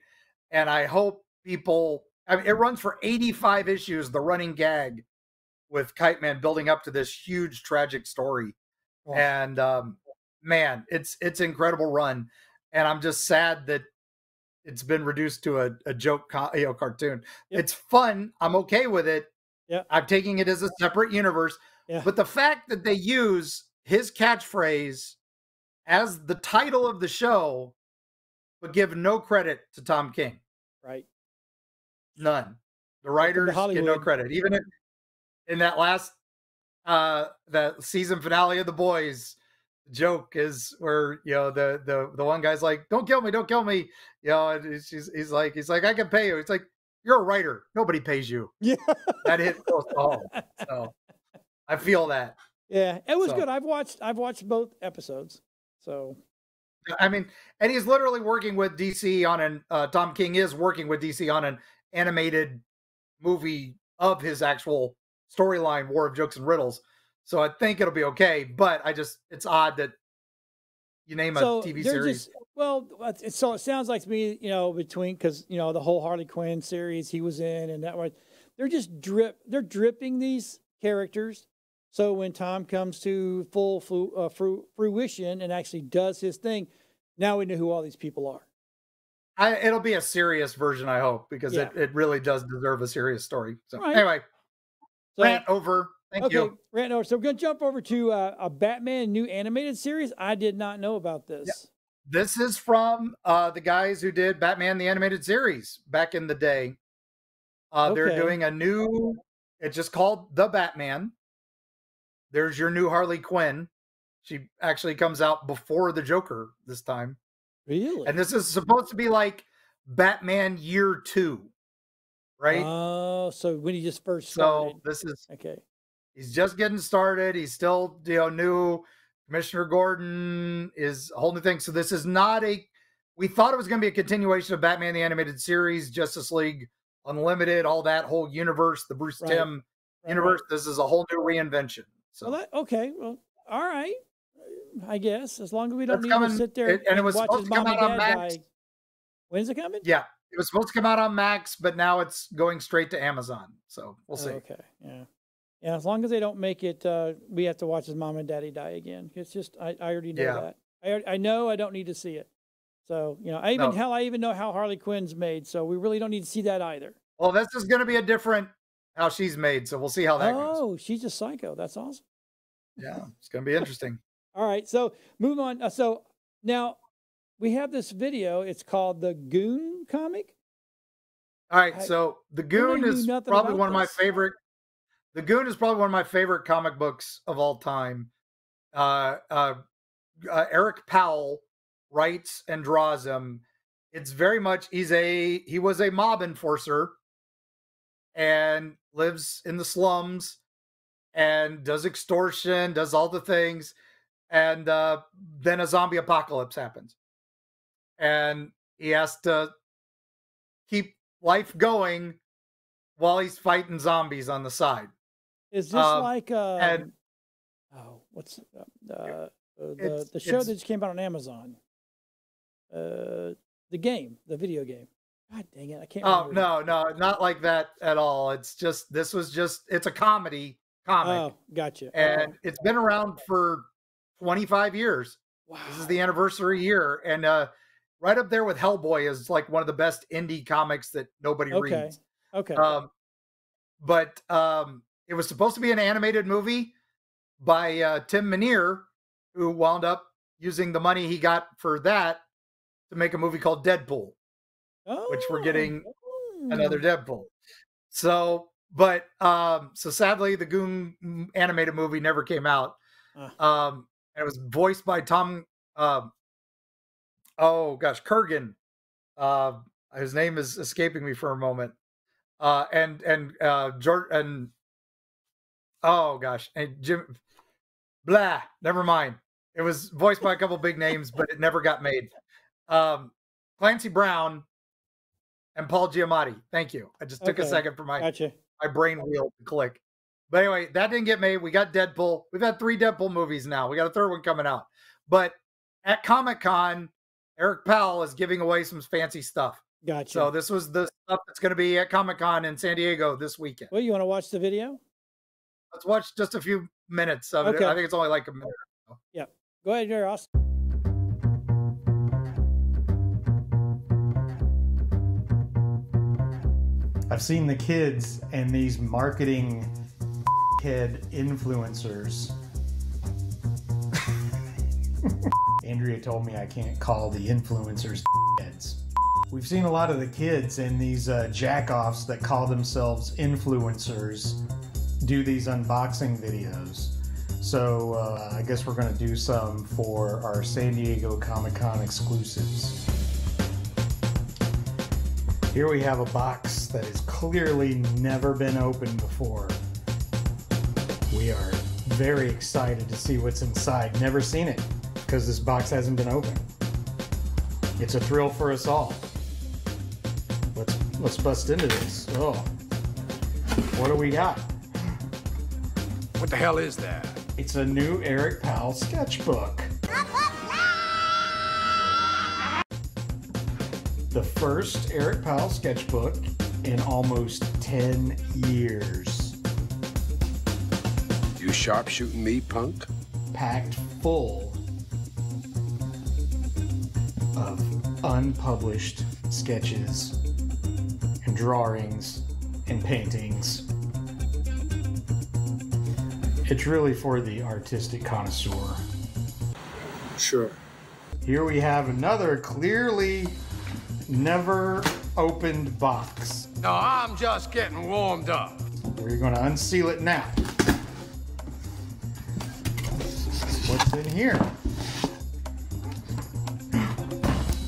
And I hope people, I mean, it runs for 85 issues, the running gag with Kite-Man building up to this huge tragic story. Wow. And man, it's incredible run. And I'm just sad that it's been reduced to a joke cartoon. Yep. It's fun. I'm okay with it. Yeah, I'm taking it as a separate universe. Yeah. But the fact that they use his catchphrase as the title of the show, but give no credit to Tom King. Right. None. The writers get no credit. Even in that last that season finale of The Boys, the joke is where the one guy's like, "Don't kill me, don't kill me." And he's like, I can pay you. It's like, you're a writer. Nobody pays you. Yeah. That hit close to home. So I feel that. Yeah, it was good. I've watched both episodes. So, I mean, and he's literally working with DC on Tom King is working with DC on an animated movie of his actual storyline, War of Jokes and Riddles. So I think it'll be okay. But it's odd that you name a TV series. So it sounds like to me, between, because, the whole Harley Quinn series he was in, and that was, they're just they're dripping these characters. So when Tom comes to full fruition and actually does his thing, now we know who all these people are. It'll be a serious version, I hope, because it really does deserve a serious story. So right. Anyway, rant over. Thank you. Rant over. So we're going to jump over to a Batman new animated series. I did not know about this. Yeah. This is from the guys who did Batman the Animated Series back in the day. They're doing a new, it's just called The Batman. There's your new Harley Quinn. She actually comes out before the Joker this time. Really? And this is supposed to be like Batman Year 2, right? Oh, so when he just first started. So this is, okay. He's just getting started. He's still, new. Commissioner Gordon is a whole new thing. So this is not we thought it was going to be a continuation of Batman the Animated Series, Justice League Unlimited, all that whole universe, the Bruce Timm universe. Right. This is a whole new reinvention. So well, all right. I guess as long as we don't need to sit there and it was watch supposed his to come mom out and on dad Max. die. When's it coming? Yeah, it was supposed to come out on Max, but now it's going straight to Amazon. So we'll see. Okay, yeah. Yeah, as long as they don't make it, we have to watch his mom and daddy die again. It's just, I already know that. I know I don't need to see it. So, I even know how Harley Quinn's made. So we really don't need to see that either. Well, this is going to be a different how she's made. So we'll see how that goes. Oh, she's a psycho. That's awesome. Yeah, it's going to be interesting. All right. So move on. So now we have this video. It's called the Goon comic. All right. So the Goon is probably one of my favorite. The Goon is probably one of my favorite comic books of all time. Eric Powell writes and draws him. It's very much, he was a mob enforcer and lives in the slums and does extortion, does all the things. And then a zombie apocalypse happens. And he has to keep life going while he's fighting zombies on the side. Is this like the show that just came out on Amazon? The video game. God dang it, I can't remember. Oh, no, not like that at all. It's just, it's a comic. Oh, gotcha. And it's been around for 25 years. Wow. This is the anniversary year. And right up there with Hellboy is like one of the best indie comics that nobody reads. Okay. But it was supposed to be an animated movie by Tim Minear, who wound up using the money he got for that to make a movie called Deadpool, which we're getting another Deadpool. So, but so sadly, the Goon animated movie never came out. It was voiced by Tom. Kurgan. His name is escaping me for a moment. And Jim. Blah. Never mind. It was voiced by a couple big names, but it never got made. Clancy Brown and Paul Giamatti. Thank you. I just took a second for my brain wheel to click. But anyway, that didn't get made. We got Deadpool. We've had 3 Deadpool movies now. We got a 3rd one coming out. But at Comic-Con, Eric Powell is giving away some fancy stuff. Gotcha. So this was the stuff that's going to be at Comic-Con in San Diego this weekend. Well, you want to watch the video? Let's watch just a few minutes of it. I think it's only like a minute. Yeah. Go ahead, you're awesome. I've seen the kids and these marketing head influencers. Andrea told me I can't call the influencers heads. We've seen a lot of the kids and these jack-offs that call themselves influencers do these unboxing videos. So I guess we're going to do some for our San Diego Comic-Con exclusives. Here we have a box that has clearly never been opened before. We are very excited to see what's inside. Never seen it because this box hasn't been opened. It's a thrill for us all. Let's bust into this. Oh, what do we got? What the hell is that? It's a new Eric Powell sketchbook. The first Eric Powell sketchbook in almost 10 years. You sharpshooting me, punk? Packed full of unpublished sketches and drawings and paintings. It's really for the artistic connoisseur. Sure. Here we have another clearly never opened box. No, I'm just getting warmed up. We're going to unseal it now. What's in here?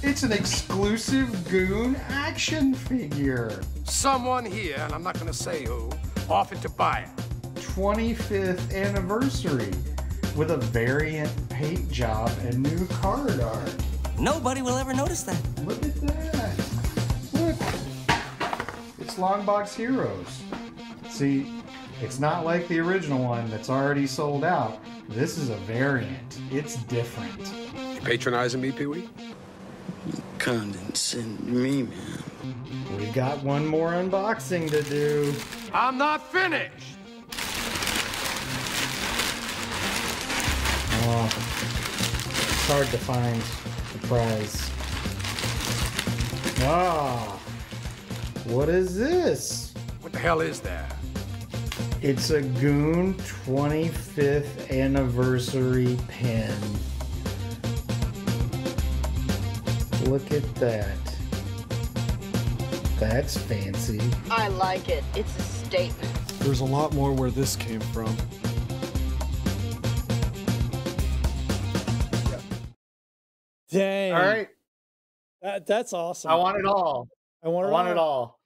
It's an exclusive Goon action figure. Someone here, and I'm not going to say who, offered to buy it. 25th anniversary with a variant paint job and new card art. Nobody will ever notice that. Look at that. Look. It's Longbox Heroes. See, it's not like the original one that's already sold out. This is a variant. It's different. You patronizing me, Pee-wee? You condescend me, man. We got one more unboxing to do. I'm not finished. Oh, it's hard to find the prize. Ah, what is this? What the hell is that? It's a Goon 25th anniversary pin. Look at that. That's fancy. I like it. It's a statement. There's a lot more where this came from. Dang. All right. That's awesome. I want it all. I want it all.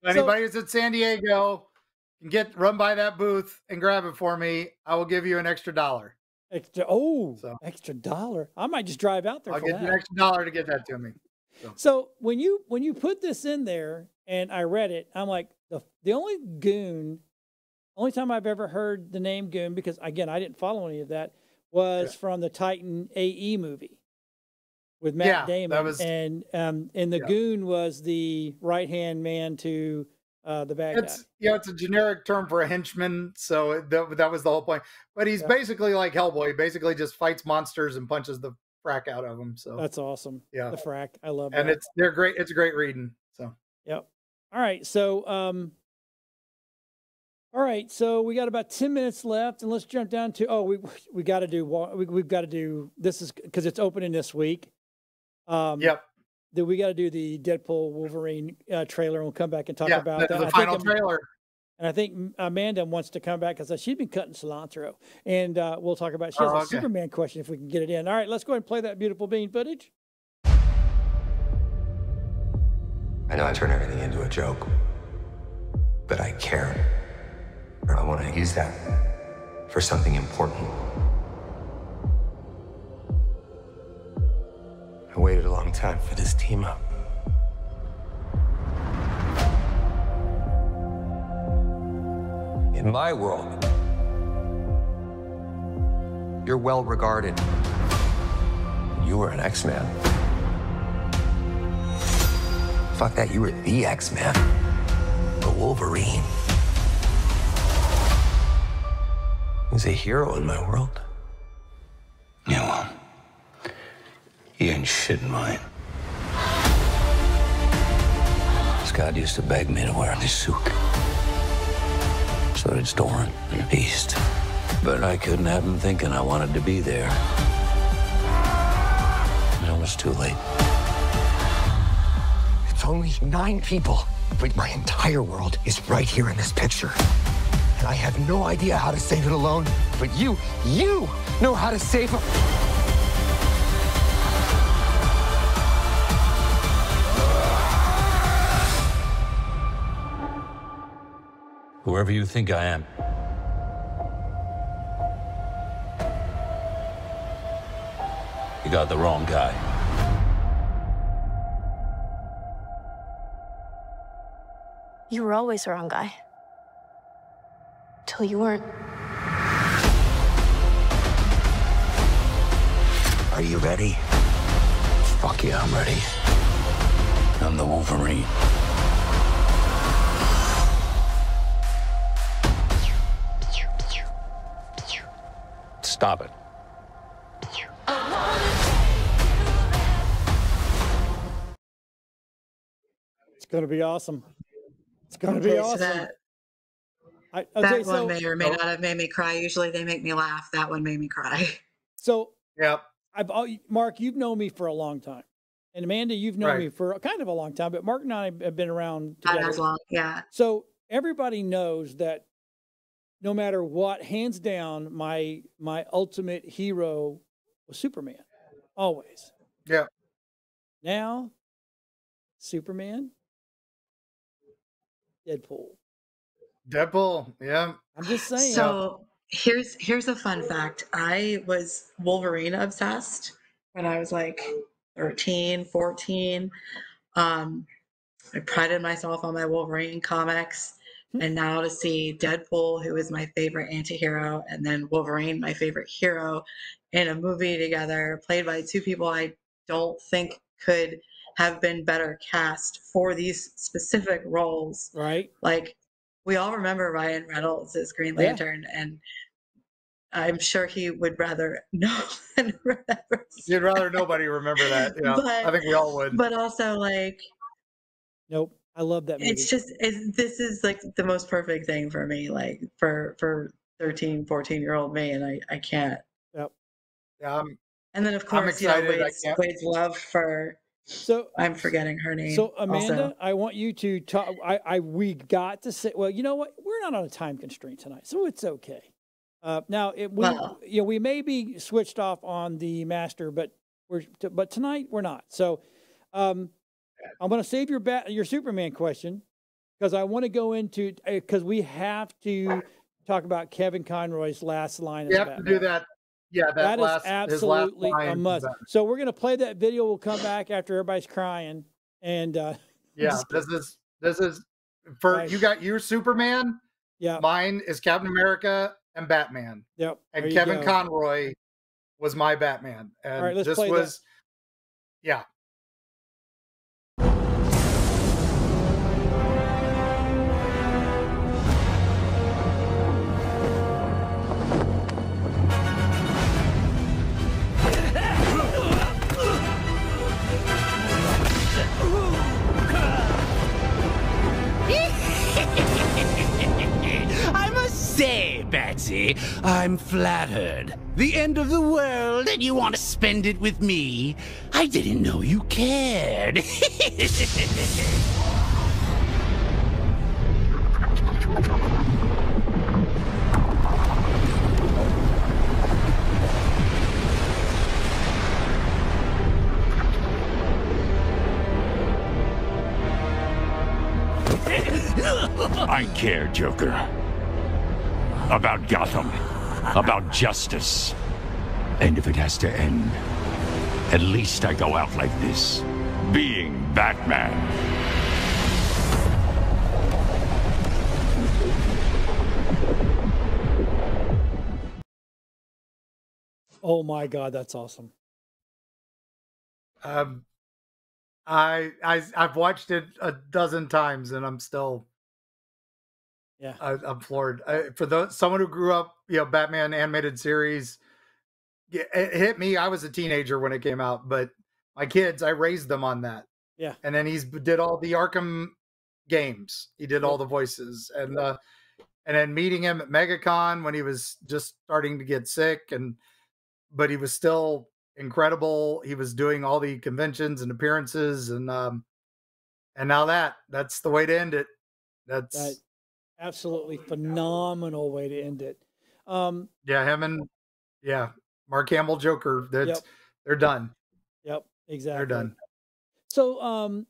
Anybody who's at San Diego can run by that booth and grab it for me. I will give you an extra $1. Extra extra $1. I might just drive out there. I'll for get that. you an extra $1 to get that to me. So when you put this in there and I read it, I'm like, the only time I've ever heard the name Goon, because again I didn't follow any of that, was from the Titan AE movie with Matt Damon. That was, and the Goon was the right hand man to the bad guy. Yeah, it's a generic term for a henchman, so that was the whole point. But he's basically like Hellboy. He basically just fights monsters and punches the frack out of them. So that's awesome. Yeah, the frack, I love and that. they're great. It's a great reading. So yep. All right, so we got about 10 minutes left, and let's jump down to we got to do we've got to do this is because it's opening this week. Yep. That we got to do the Deadpool Wolverine trailer, and we'll come back and talk about that. The final trailer. And I think Amanda wants to come back because she's been cutting cilantro, and we'll talk about. She has a Superman question if we can get it in. All right, let's go ahead and play that beautiful bean footage. I know I turn everything into a joke, but I care. I want to use that for something important. I waited a long time for this team up. In my world, you're well regarded. You were an X-Man. Fuck that, you were the X-Man. The Wolverine. He's a hero in my world. Yeah, well, he ain't shit in mine. Scott used to beg me to wear this suit. So did Doran and Beast. But I couldn't have him thinking I wanted to be there. And it was too late. It's only 9 people, but my entire world is right here in this picture. And I have no idea how to save it alone, but you know how to save them. Whoever you think I am. You got the wrong guy. You were always the wrong guy. Till you weren't. Are you ready? Fuck yeah, I'm ready. I'm the Wolverine. Stop it. It's going to be awesome. It's going to be awesome. That one may or may not have made me cry. Usually they make me laugh. That one made me cry. So, yep. Mark, you've known me for a long time. And Amanda, you've known me for kind of a long time, but Mark and I have been around together. Not as long, yeah. So everybody knows that no matter what, hands down, my ultimate hero was Superman. Always. Yeah. Now, Superman, Deadpool, yeah. I'm just saying. So here's a fun fact. I was Wolverine obsessed when I was like 13, 14. I prided myself on my Wolverine comics. And now to see Deadpool, who is my favorite anti-hero, and then Wolverine, my favorite hero, in a movie together, played by 2 people I don't think could have been better cast for these specific roles. Right. Like, we all remember Ryan Reynolds as Green Lantern, and I'm sure he would rather no one remembers. You'd rather nobody remember that. You know, But, I think we all would. But also, like, nope. I love that movie. It's just, this is like the most perfect thing for me, like for 13, 14-year-old me, and I can't. Yep. Yeah. And then, of course, you know, Wade's love for, I'm forgetting her name. So, Amanda, also. I want you to talk. We got to say, well, you know what? We're not on a time constraint tonight, so it's okay. Now, we may be switched off on the master, but tonight we're not. So, I'm going to save your Superman question because I want to go into because we have to talk about Kevin Conroy's last line. You have to do that. Yeah, that is absolutely a must. So we're gonna play that video. We'll come back after everybody's crying, and yeah, this is for right. You got your Superman. Yeah, mine is Captain America and Batman. Yep, and Kevin Conroy was my Batman, and all right, let's this play was that. Yeah. I must say, Batsy, I'm flattered. The end of the world, and you want to spend it with me? I didn't know you cared. I care, Joker. About Gotham. About justice. And if it has to end, at least I go out like this. Being Batman. Oh my God, that's awesome. I've watched it a dozen times, and I'm still, I'm floored. For someone who grew up, Batman animated series, it hit me. I was a teenager when it came out, but my kids, I raised them on that. Yeah, and then did all the Arkham games. He did all the voices, and then meeting him at MegaCon when he was just starting to get sick, but he was still incredible. He was doing all the conventions and appearances, and now that's the way to end it. That's absolutely phenomenal way to end it. Him and Mark Hamill Joker. They're done. Yep, exactly. They're done. So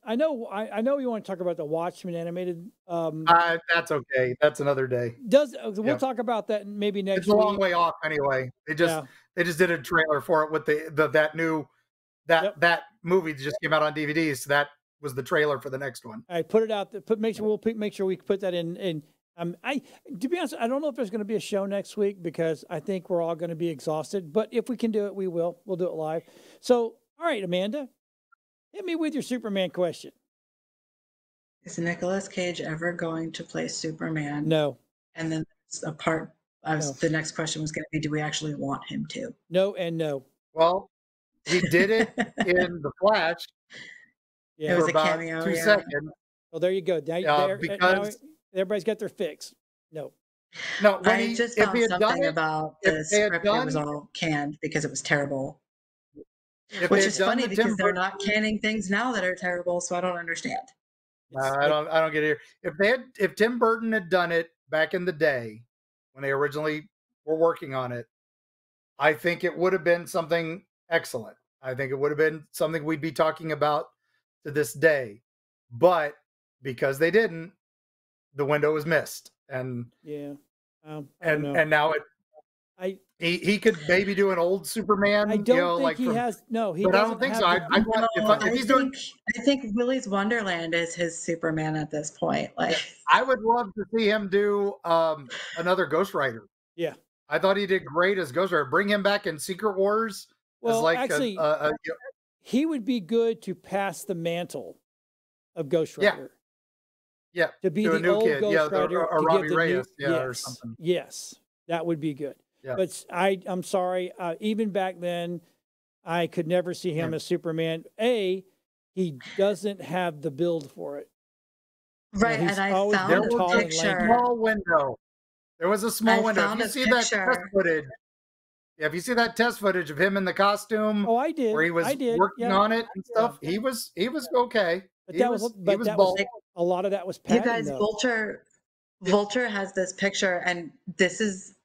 I know you want to talk about the Watchmen animated. That's okay. That's another day. We'll talk about that maybe next week. It's a long way off anyway. They just did a trailer for it with that movie that just came out on DVD. So that was the trailer for the next one. I put it out. Make sure we put that in. To be honest, I don't know if there's going to be a show next week because I think we're all going to be exhausted. But if we can do it, we will. We'll do it live. So, all right, Amanda, hit me with your Superman question. Is Nicolas Cage ever going to play Superman? No. And then the next question was going to be, do we actually want him to? No and no. Well, he did it in The Flash. Yeah, it was a cameo. 2 seconds. Well, there you go. Now everybody's got their fix. No. I just found something about the script that was all canned because it was terrible. Which is funny because they're not canning things now that are terrible, so I don't understand. I don't get it here. If Tim Burton had done it back in the day when they originally were working on it, I think it would have been something excellent. I think it would have been something we'd be talking about to this day. But because they didn't, the window was missed. And and now he could maybe do an old Superman. I don't think he has. No, he. But I don't think so. I think Willy's Wonderland is his Superman at this point. Like, I would love to see him do another Ghost Rider. Yeah, I thought he did great as Ghost Rider. Bring him back in Secret Wars. Well, actually, he would be good to pass the mantle of Ghost Rider. Yeah, to be the old kid. Ghost Rider, or Robbie Reyes, or something. Yes, that would be good. Yeah. But I'm sorry. Even back then, I could never see him as Superman. He doesn't have the build for it. Right, and I found a picture. Small window. There was a small window. If you see that test footage, if you see that test footage of him in the costume, I did. Where he was working on it and stuff. He was okay. But that was a lot of that was padding, you guys, Vulture has this picture, and this is.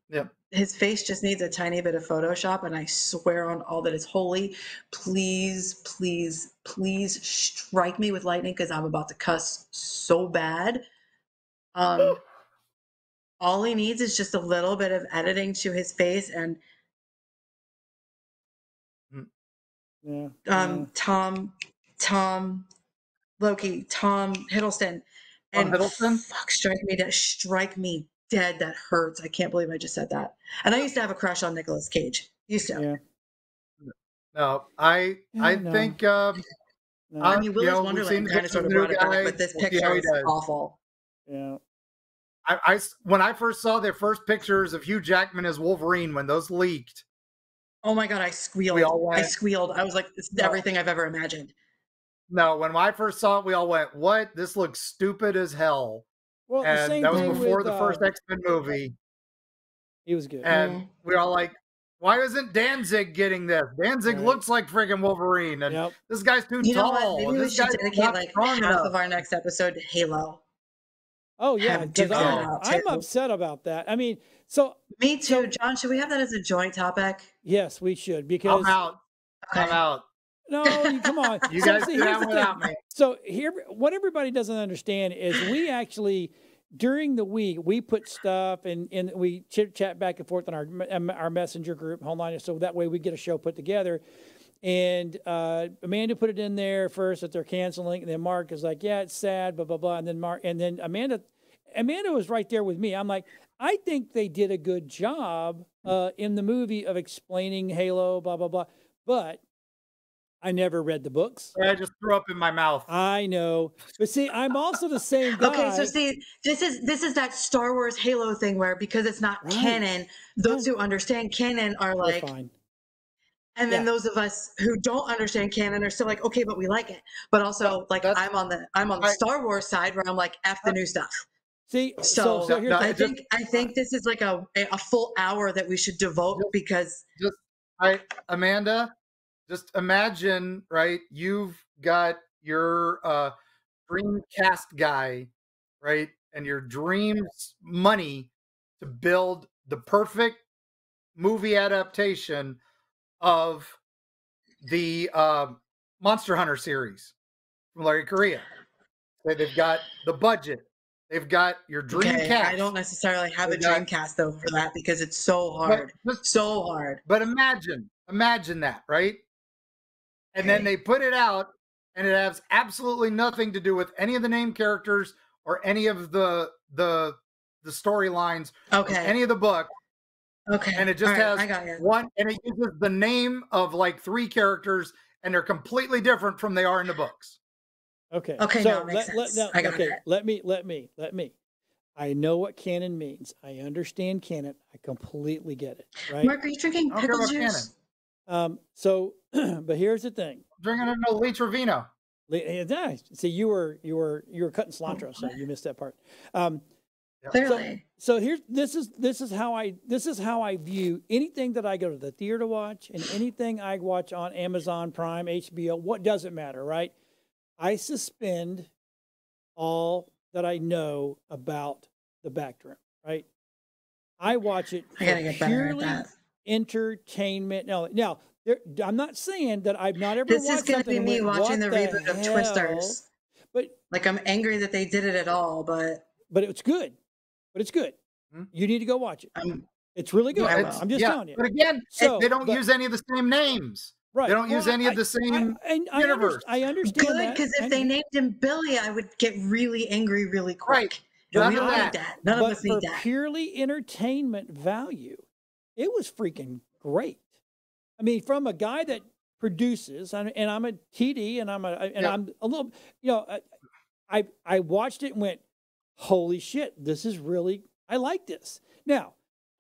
Yeah. His face just needs a tiny bit of Photoshop, and I swear on all that is holy, please, please, please strike me with lightning because I'm about to cuss so bad. all he needs is just a little bit of editing to his face and Tom Loki, Tom Hiddleston, and fuck, strike me dead. That hurts. I can't believe I just said that. And I used to have a crush on Nicolas Cage. Used to. Yeah. No, I think. I mean, Willis Wonderland kind of sort of brought it back, but this picture is awful. Yeah. When I first saw their first pictures of Hugh Jackman as Wolverine, when those leaked. Oh my God, I squealed. I squealed. I was like, this is everything I've ever imagined. No, when I first saw it, we all went, what? This looks stupid as hell. Well, and that was before the first X-Men movie. He was good. And we all like, why isn't Danzig getting this? Danzig looks like friggin' Wolverine. And this guy's too tall. Maybe we should dedicate like half of our next episode to Halo. Oh, yeah. I'm upset about that. I mean, me too, John. Should we have that as a joint topic? Yes, we should. Because I'm out. Okay. I'm out. No, come on. You guys sit down without me. So here, what everybody doesn't understand is we actually, during the week, we put stuff and we chit chat back and forth on our messenger group, Holland, so that way we get a show put together. And Amanda put it in there first that they're canceling, and then Mark is like, "Yeah, it's sad," blah blah blah, and then Amanda was right there with me. I'm like, I think they did a good job in the movie of explaining Halo, blah blah blah, but I never read the books. I just threw up in my mouth. I know, but see, I'm also the same guy. Okay, so see, this is that Star Wars Halo thing where because it's not canon, those who understand canon are like, fine. And then those of us who don't understand canon are still like, okay, but we like it. But also, like, I'm on the Star Wars side where I'm like, F the new stuff. See, so here's I think this is like a full hour that we should devote because Amanda. Just imagine, right? You've got your dream cast guy, right? And your dreams money to build the perfect movie adaptation of the Monster Hunter series from Larry Correa. They've got the budget. They've got your dream cast. I don't necessarily have a dream cast though for that because it's so hard. So hard. But imagine that, right? And then they put it out, and it has absolutely nothing to do with any of the named characters or any of the storylines, any of the book. Okay. And it just has one, and it uses the name of like 3 characters, and they're completely different from they are in the books. Okay. Okay. So let me. I know what canon means. I understand canon. I completely get it. Right. Mark, are you drinking pickle juice? But here's the thing. Drinking a litro vino. See, you were cutting cilantro, so you missed that part. Clearly. So this is how I view anything that I go to the theater to watch and anything I watch on Amazon Prime, HBO. What does it matter, right? I suspend all that I know about the background, right? I watch it for purely entertainment. Now, I'm not saying that I've not ever watched something. This is going to be me watching the reboot of Twisters. But like, I'm angry that they did it at all, but it's good. You need to go watch it. It's really good. I'm just telling you. But again, they don't use any of the same names. Right. They don't use any of the same universe. I understand good, because if they named him Billy, I would get really angry really quick. Right. None of that. None of us need that. Purely entertainment value, it was freaking great. I mean, from a guy that produces, and I'm a TD, and I'm a little, I watched it and went, holy shit, this is really, I like this. Now,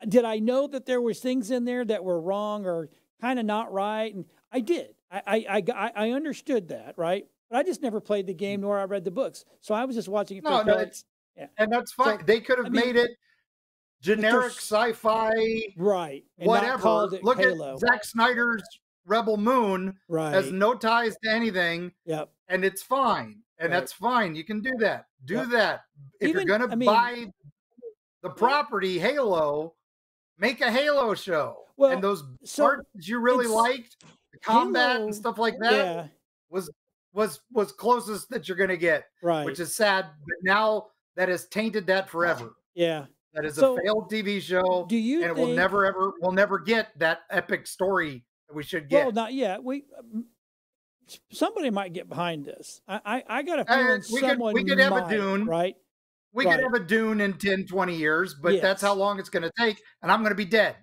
did I know that there was things in there that were wrong or kind of not right? And I did. I understood that, right? But I just never played the game nor I read the books. So I was just watching it. And that's fine. So, they could have made it generic sci-fi, right? Whatever. Look Halo. at Zack Snyder's Rebel Moon, has no ties to anything. Yep. And it's fine. And that's fine. You can do that. Do that. If you're going to buy the property Halo, make a Halo show. Well, and those parts you really liked, the combat Halo, and stuff like that, was closest that you're going to get. Right. Which is sad. But now that has tainted that forever. Yeah. That is a failed TV show. Do you and think, we'll never get that epic story that we should get. Well, not yet. Somebody might get behind this. I got a feeling someone we could have a Dune, right? We could have a Dune in 10, 20 years, but that's how long it's going to take, and I'm going to be dead.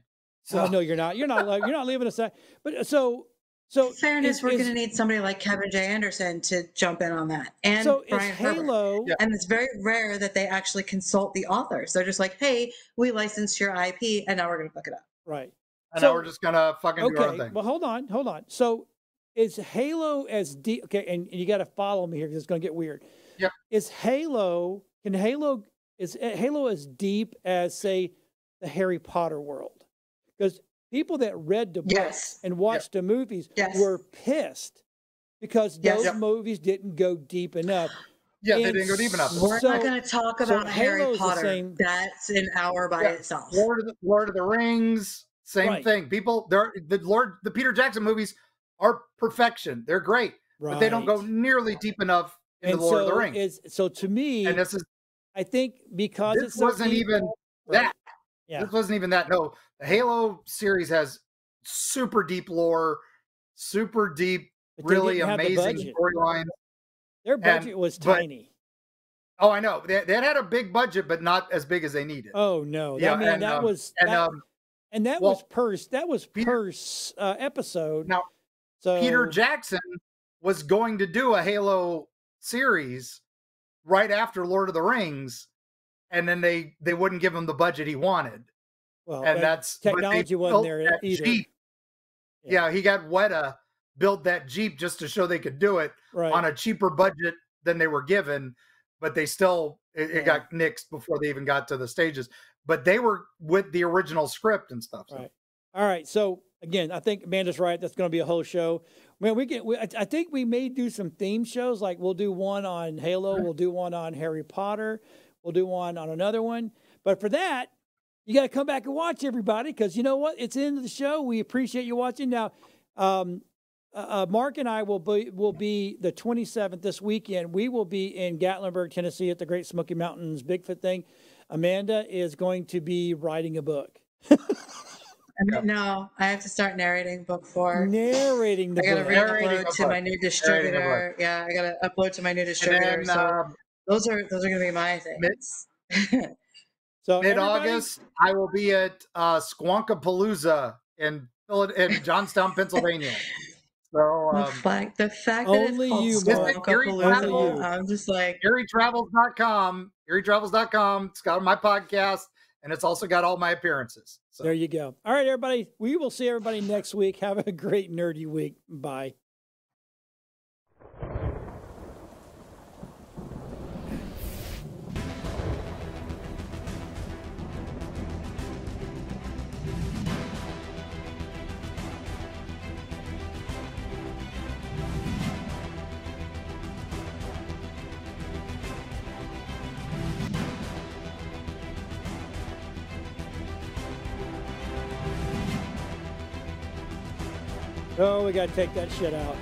So no, you're not. You're not leaving us that. But so in fairness, we're going to need somebody like Kevin J. Anderson to jump in on that, and Brian Halo. Herbert. And it's very rare that they actually consult the authors. They're just like, "Hey, we licensed your IP, and now we're going to fuck it up." Right. And now we're just going to fucking do our own thing. Well, hold on. So is Halo as deep? Okay, and you got to follow me here because it's going to get weird. Yep. Is Halo as deep as, say, the Harry Potter world? Because people that read the books and watched the movies were pissed because those movies didn't go deep enough. Yeah, they didn't go deep enough. We're not going to talk about Harry Potter. That's an hour by itself. Lord of the Rings, same thing. People, the Peter Jackson movies are perfection. They're great, but they don't go nearly deep enough into Lord of the Rings. So to me, and this is, I think because this it's so wasn't deep, even that. Yeah. This wasn't even that. No, the Halo series has super deep lore, super deep, really amazing storylines. Their budget was tiny. Oh, I know. They had a big budget, but not as big as they needed. Oh no! Yeah, that was per episode. Now, Peter Jackson was going to do a Halo series right after Lord of the Rings. And then they wouldn't give him the budget he wanted. Well, and that's technology wasn't there either. Jeep. Yeah, he got Weta build that Jeep just to show they could do it on a cheaper budget than they were given. But they still it got nixed before they even got to the stages. But they were with the original script and stuff. So. Right. All right. So again, I think Amanda's right. That's going to be a whole show. Man, I think we may do some theme shows. Like we'll do one on Halo. We'll do one on Harry Potter. We'll do one on another one. But for that, you got to come back and watch, everybody, because you know what? It's the end of the show. We appreciate you watching. Now, Mark and I will be the 27th this weekend. We will be in Gatlinburg, Tennessee at the Great Smoky Mountains Bigfoot thing. Amanda is going to be writing a book. No, I have to start narrating book 4. Narrating the book. I got to re-upload to my new distributor. Yeah, I got to upload to my new distributor. So those are going to be my things. So mid-August, I will be at Squonkapalooza in Johnstown, Pennsylvania. So the fact that only it's called Squonkapalooza, I'm just like EerieTravels.com. EerieTravels.com. It's got my podcast, and it's also got all my appearances. So. There you go. All right, everybody. We will see everybody next week. Have a great nerdy week. Bye. Oh, we got to take that shit out.